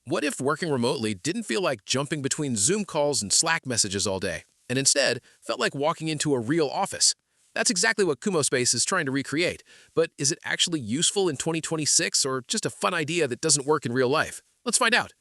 What if working remotely didn't feel like jumping between Zoom calls and Slack messages all day, and instead felt like walking into a real office? That's exactly what Kumospace is trying to recreate, but is it actually useful in 2026 or just a fun idea that doesn't work in real life? Let's find out.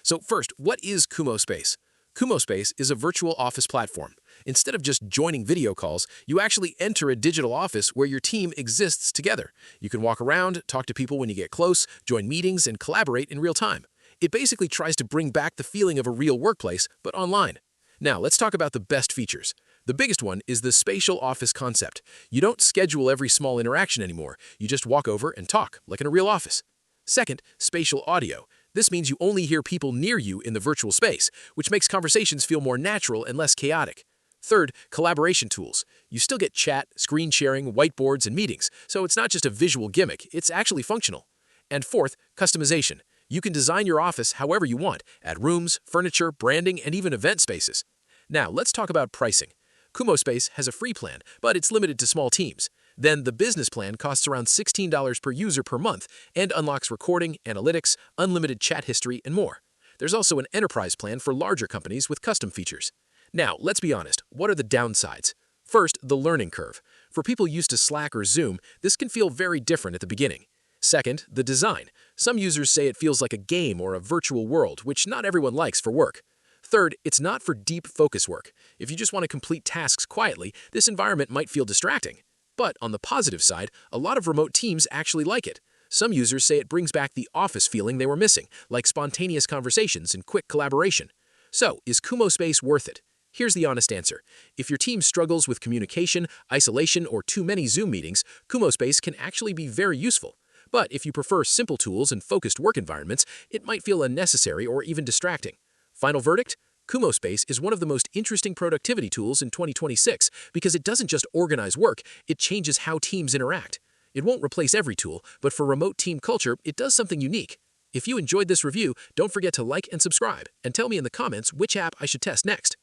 So first, what is Kumospace? Kumospace is a virtual office platform. Instead of just joining video calls, you actually enter a digital office where your team exists together. You can walk around, talk to people when you get close, join meetings, and collaborate in real time. It basically tries to bring back the feeling of a real workplace, but online. Now, let's talk about the best features. The biggest one is the spatial office concept. You don't schedule every small interaction anymore. You just walk over and talk, like in a real office. Second, spatial audio. This means you only hear people near you in the virtual space, which makes conversations feel more natural and less chaotic. Third, collaboration tools. You still get chat, screen sharing, whiteboards, and meetings, so it's not just a visual gimmick, it's actually functional. And fourth, customization. You can design your office however you want, add rooms, furniture, branding, and even event spaces. Now, let's talk about pricing. Kumospace has a free plan, but it's limited to small teams. Then the business plan costs around $16 per user per month and unlocks recording, analytics, unlimited chat history, and more. There's also an enterprise plan for larger companies with custom features. Now, let's be honest, what are the downsides? First, the learning curve. For people used to Slack or Zoom, this can feel very different at the beginning. Second, the design. Some users say it feels like a game or a virtual world, which not everyone likes for work. Third, it's not for deep focus work. If you just want to complete tasks quietly, this environment might feel distracting. But on the positive side, a lot of remote teams actually like it. Some users say it brings back the office feeling they were missing, like spontaneous conversations and quick collaboration. So, is Kumospace worth it? Here's the honest answer. If your team struggles with communication, isolation, or too many Zoom meetings, Kumospace can actually be very useful. But if you prefer simple tools and focused work environments, it might feel unnecessary or even distracting. Final verdict? Kumospace is one of the most interesting productivity tools in 2026 because it doesn't just organize work, it changes how teams interact. It won't replace every tool, but for remote team culture, it does something unique. If you enjoyed this review, don't forget to like and subscribe, and tell me in the comments which app I should test next.